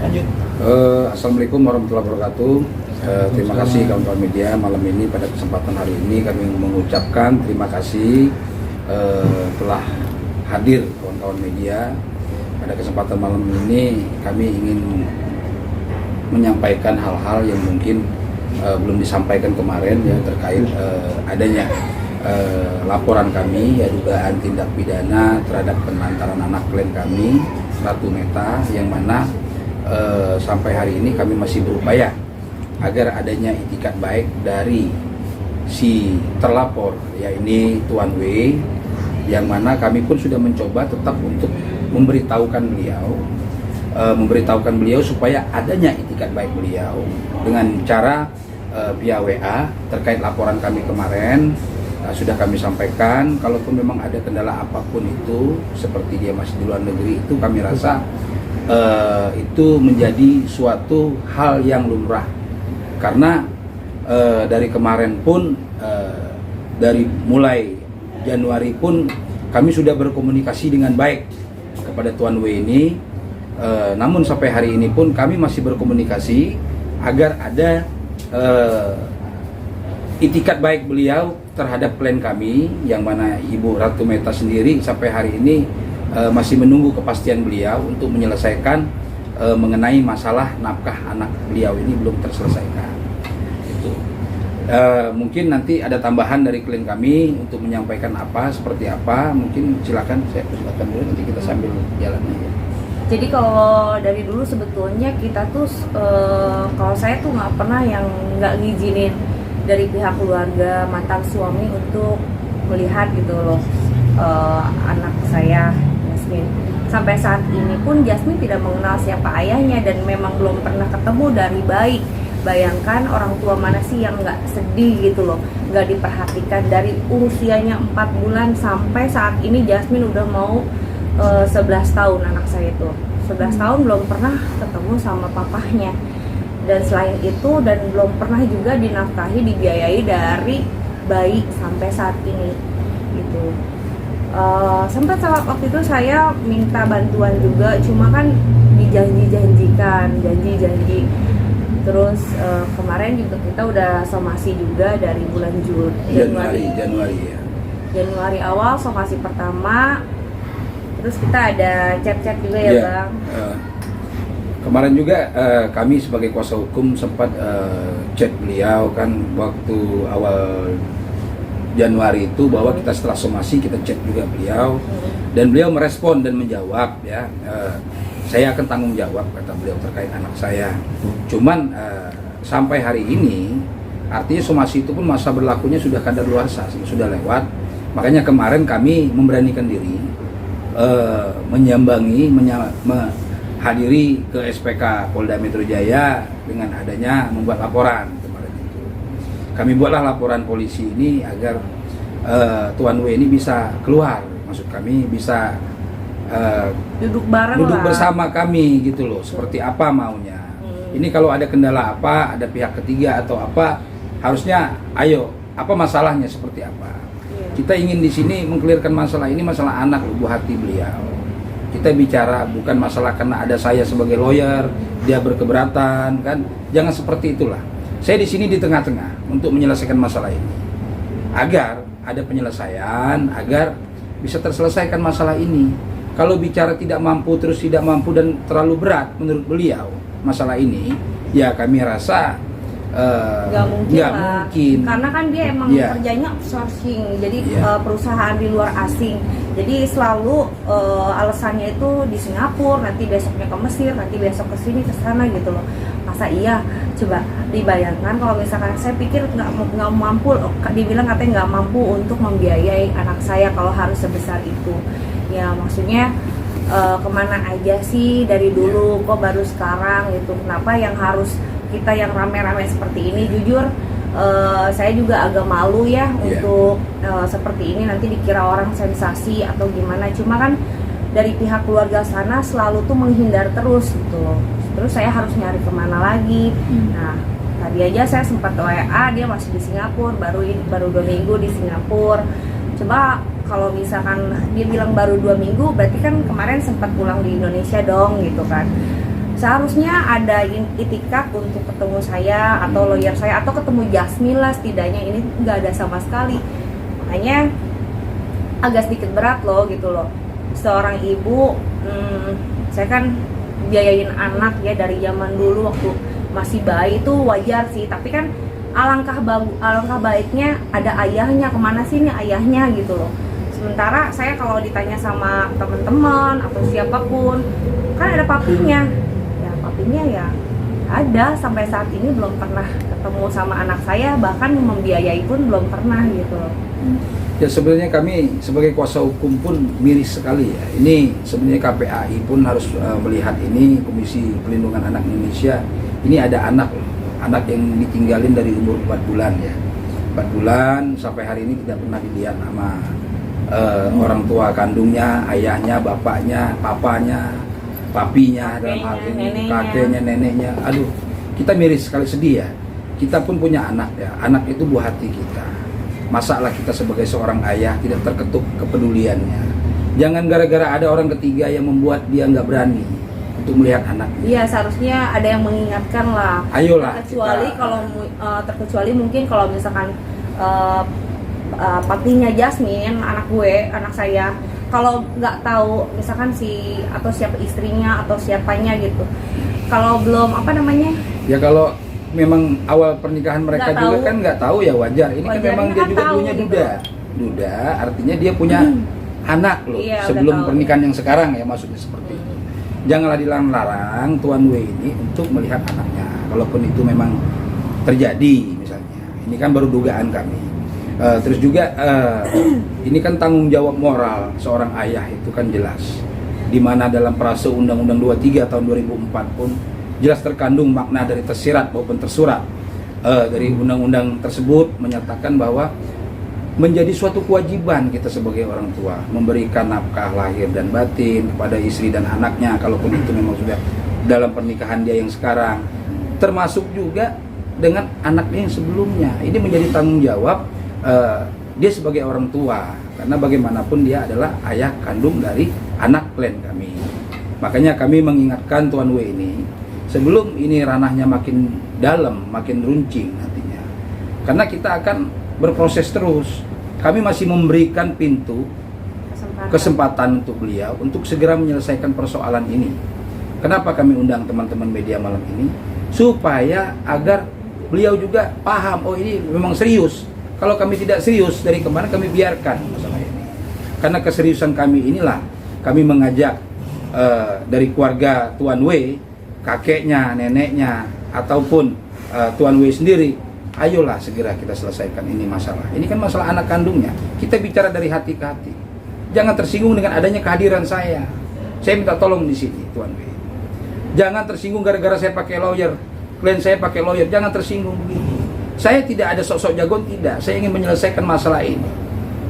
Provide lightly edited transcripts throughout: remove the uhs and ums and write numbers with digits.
Lanjut. Assalamualaikum warahmatullahi wabarakatuh. Terima kasih kawan-kawan media. Malam ini pada kesempatan hari ini kami mengucapkan terima kasih telah hadir kawan-kawan media. Pada kesempatan malam ini kami ingin menyampaikan hal-hal yang mungkin belum disampaikan kemarin ya, terkait adanya laporan kami ya, dugaan tindak pidana terhadap penelantaran anak klien kami Ratu Meta, yang mana sampai hari ini kami masih berupaya agar adanya itikat baik dari si terlapor, ya ini Tuan W, yang mana kami pun sudah mencoba tetap untuk memberitahukan beliau supaya adanya itikat baik beliau dengan cara via WA terkait laporan kami kemarin. Sudah kami sampaikan, kalaupun memang ada kendala apapun itu, seperti dia masih di luar negeri, itu kami rasa itu menjadi suatu hal yang lumrah, karena dari kemarin pun dari mulai Januari pun kami sudah berkomunikasi dengan baik kepada Tuan W ini, namun sampai hari ini pun kami masih berkomunikasi agar ada itikat baik beliau terhadap klien kami, yang mana Ibu Ratu Meta sendiri sampai hari ini masih menunggu kepastian beliau untuk menyelesaikan mengenai masalah nafkah anak beliau ini belum terselesaikan. Itu mungkin nanti ada tambahan dari klien kami untuk menyampaikan apa seperti apa, mungkin silakan, saya persilakan dulu, nanti kita sambil jalan aja. Jadi kalau dari dulu sebetulnya kita tuh kalau saya tuh nggak pernah yang nggak ngizinin dari pihak keluarga mantan suami untuk melihat gitu loh anak saya Jasmine. Sampai saat ini pun Jasmine tidak mengenal siapa ayahnya dan memang belum pernah ketemu dari bayi. Bayangkan orang tua mana sih yang nggak sedih gitu loh, nggak diperhatikan dari usianya 4 bulan sampai saat ini. Jasmine udah mau 11 tahun anak saya itu. 11 tahun belum pernah ketemu sama papahnya. Dan selain itu, dan belum pernah juga dinafkahi, dibiayai dari bayi sampai saat ini gitu. Sempat waktu itu saya minta bantuan juga, cuma kan dijanji-janjikan, janji-janji. Terus kemarin juga kita udah somasi juga dari bulan Januari ya. Januari awal somasi pertama. Terus kita ada chat-chat juga ya Bang. Kemarin juga kami sebagai kuasa hukum sempat chat beliau kan waktu awal Januari itu, bahwa kita setelah somasi kita chat juga beliau, dan beliau merespon dan menjawab ya, saya akan tanggung jawab, kata beliau, terkait anak saya. Cuman sampai hari ini, artinya somasi itu pun masa berlakunya sudah kadaluarsa, sudah lewat. Makanya kemarin kami memberanikan diri menghadiri ke SPK Polda Metro Jaya dengan adanya membuat laporan kemarin itu. Kami buatlah laporan polisi ini agar Tuan W ini bisa keluar, maksud kami bisa duduk bareng, duduk bersama kami gitu loh, seperti apa maunya. Ini kalau ada kendala apa, ada pihak ketiga atau apa, harusnya ayo, apa masalahnya, seperti apa. Kita ingin di sini mengklirkan masalah ini, masalah anak lubuk hati beliau. Kita bicara bukan masalah karena ada saya sebagai lawyer, dia berkeberatan kan. Jangan seperti itulah. Saya di sini di tengah-tengah untuk menyelesaikan masalah ini. Agar ada penyelesaian, agar bisa terselesaikan masalah ini. Kalau bicara tidak mampu, terus tidak mampu dan terlalu berat menurut beliau masalah ini, ya kami rasa nggak mungkin, karena kan dia emang kerjanya outsourcing, jadi perusahaan di luar asing, jadi selalu alasannya itu di Singapura, nanti besoknya ke Mesir, nanti besok ke sini ke sana gitu loh. Masa iya, coba dibayangkan kalau misalkan saya pikir nggak mampu, dibilang katanya nggak mampu untuk membiayai anak saya kalau harus sebesar itu. Ya maksudnya kemana aja sih dari dulu, kok baru sekarang gitu, kenapa yang harus kita yang rame-rame seperti ini. Jujur saya juga agak malu ya untuk seperti ini, nanti dikira orang sensasi atau gimana. Cuma kan dari pihak keluarga sana selalu tuh menghindar terus gitu. Terus saya harus nyari kemana lagi. Nah tadi aja saya sempat WA, dia masih di Singapura, baru 2 minggu di Singapura. Coba kalau misalkan dia bilang baru 2 minggu, berarti kan kemarin sempat pulang di Indonesia dong gitu kan. seharusnya ada itikad untuk ketemu saya atau lawyer saya atau ketemu Jasmine lah setidaknya. Ini nggak ada sama sekali, makanya agak sedikit berat loh gitu loh. Seorang ibu, saya kan biayain anak ya dari zaman dulu waktu masih bayi itu wajar sih, tapi kan alangkah baiknya ada ayahnya. Kemana sih nih ayahnya gitu loh. Sementara saya kalau ditanya sama teman-teman atau siapapun kan ada papinya, ya papinya ya ada, sampai saat ini belum pernah ketemu sama anak saya, bahkan membiayai pun belum pernah gitu loh. Ya sebenarnya kami sebagai kuasa hukum pun miris sekali ya. Ini sebenarnya KPAI pun harus melihat ini, Komisi Pelindungan Anak Indonesia. Ini ada anak yang ditinggalin dari umur 4 bulan ya. 4 bulan sampai hari ini tidak pernah dilihat sama orang tua kandungnya, ayahnya, bapaknya, papanya, papinya, dalam hal ini kakeknya, neneknya. Aduh, kita miris sekali, sedih ya. Kita pun punya anak ya. Anak itu buah hati kita. Masalah kita sebagai seorang ayah tidak terketuk kepeduliannya. Jangan gara-gara ada orang ketiga yang membuat dia nggak berani untuk melihat anaknya. Iya, seharusnya ada yang mengingatkan lah. Ayolah. Terkecuali mungkin kalau misalkan papinya Jasmine, anak saya, kalau nggak tahu misalkan atau siapa istrinya atau siapanya gitu. Kalau belum Ya kalau memang awal pernikahan mereka nggak juga tahu. kan nggak tahu ya wajar. Ini kan memang dia juga dulunya gitu. duda, artinya dia punya anak loh. Iya, sebelum tahu. pernikahan yang sekarang ya, maksudnya seperti itu. Janganlah dilarang Tuan W ini untuk melihat anaknya, kalaupun itu memang terjadi misalnya. Ini kan baru dugaan kami. Terus juga ini kan tanggung jawab moral seorang ayah itu kan jelas. Di mana dalam Perasa Undang-Undang 23 tahun 2004 pun jelas terkandung makna dari tersirat maupun tersurat dari undang-undang tersebut, menyatakan bahwa menjadi suatu kewajiban kita sebagai orang tua memberikan nafkah lahir dan batin kepada istri dan anaknya, kalaupun itu memang sudah dalam pernikahan dia yang sekarang, termasuk juga dengan anaknya yang sebelumnya. Ini menjadi tanggung jawab dia sebagai orang tua, karena bagaimanapun dia adalah ayah kandung dari anak klien kami. Makanya kami mengingatkan Tuan W ini, sebelum ini ranahnya makin dalam, makin runcing nantinya, karena kita akan berproses terus. Kami masih memberikan pintu kesempatan untuk beliau untuk segera menyelesaikan persoalan ini. Kenapa kami undang teman-teman media malam ini? Supaya agar beliau juga paham, oh ini memang serius. Kalau kami tidak serius, dari kemarin kami biarkan masalah ini. Karena keseriusan kami inilah kami mengajak dari keluarga Tuan W, kakeknya, neneknya, ataupun Tuan W sendiri, ayolah segera kita selesaikan ini masalah. Ini kan masalah anak kandungnya. Kita bicara dari hati ke hati. Jangan tersinggung dengan adanya kehadiran saya. Saya minta tolong di sini, Tuan W. Jangan tersinggung gara-gara saya pakai lawyer. Klien saya pakai lawyer, jangan tersinggung begini. Saya tidak ada sok-sok jagoan, tidak. Saya ingin menyelesaikan masalah ini.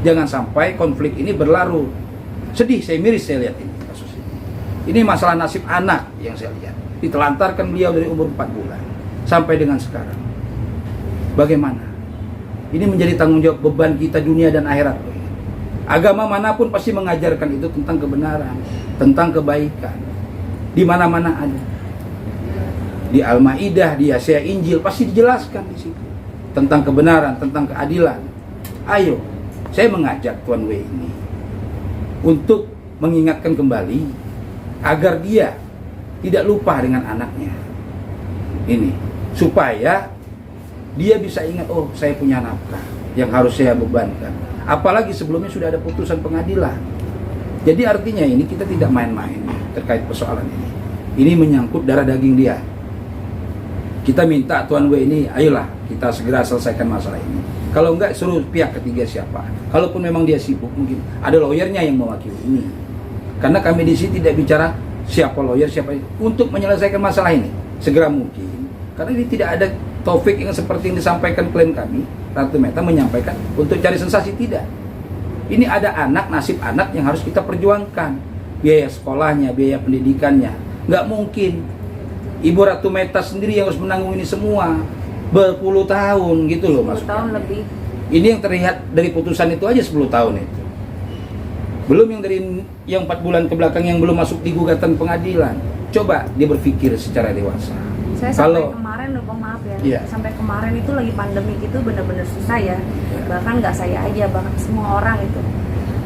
Jangan sampai konflik ini berlarut. Sedih, saya miris saya lihat ini kasus ini. Ini masalah nasib anak yang saya lihat. Ditelantarkan beliau dari umur 4 bulan sampai dengan sekarang. Bagaimana? Ini menjadi tanggung jawab beban kita dunia dan akhirat. Agama manapun pasti mengajarkan itu tentang kebenaran, tentang kebaikan. Di mana-mana ada. Di Al-Maidah, di Yesaya Injil pasti dijelaskan di situ tentang kebenaran, tentang keadilan. Ayo, saya mengajak Tuan W ini untuk mengingatkan kembali agar dia tidak lupa dengan anaknya. Ini supaya dia bisa ingat, oh saya punya nafkah yang harus saya bebankan. Apalagi sebelumnya sudah ada putusan pengadilan. Jadi artinya ini kita tidak main-main terkait persoalan ini. Ini menyangkut darah daging dia. Kita minta Tuan W ini, ayolah kita segera selesaikan masalah ini. Kalau enggak, suruh pihak ketiga siapa. Kalaupun memang dia sibuk, mungkin ada lawyernya yang mewakili ini. Karena kami di sini tidak bicara siapa lawyer, siapa untuk menyelesaikan masalah ini segera mungkin. Karena ini tidak ada taufik yang seperti yang disampaikan klien kami, Ratu Meta menyampaikan untuk cari sensasi, tidak. Ini ada anak, nasib anak yang harus kita perjuangkan. Biaya sekolahnya, biaya pendidikannya. Nggak mungkin Ibu Ratu Meta sendiri yang harus menanggung ini semua berpuluh tahun gitu loh, 10 tahun lebih. Ini yang terlihat dari putusan itu aja 10 tahun itu. Belum yang dari yang 4 bulan ke belakang yang belum masuk di gugatan pengadilan. coba dia berpikir secara dewasa. Saya sampai kemarin, maaf ya, Iya. sampai kemarin itu lagi pandemi itu benar-benar susah ya. Bahkan nggak saya aja, bahkan semua orang itu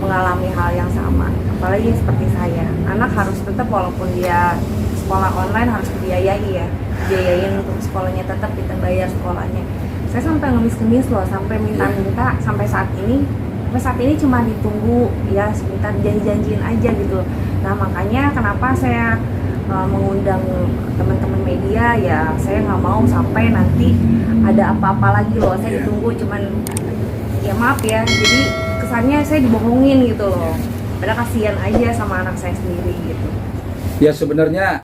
mengalami hal yang sama. Apalagi seperti saya, anak harus tetap walaupun dia sekolah online harus dibiayai ya, biayain untuk sekolahnya, tetap kita bayar sekolahnya. Saya sampai ngemis-ngemis loh, sampai minta-minta sampai saat ini cuma ditunggu ya sebentar, janji-janjiin aja gitu. Nah makanya kenapa saya mengundang teman-teman media ya, saya nggak mau sampai nanti ada apa-apa lagi loh, saya ditunggu cuman ya maaf ya, jadi kesannya saya dibohongin gitu loh, padahal kasihan aja sama anak saya sendiri gitu. Ya sebenarnya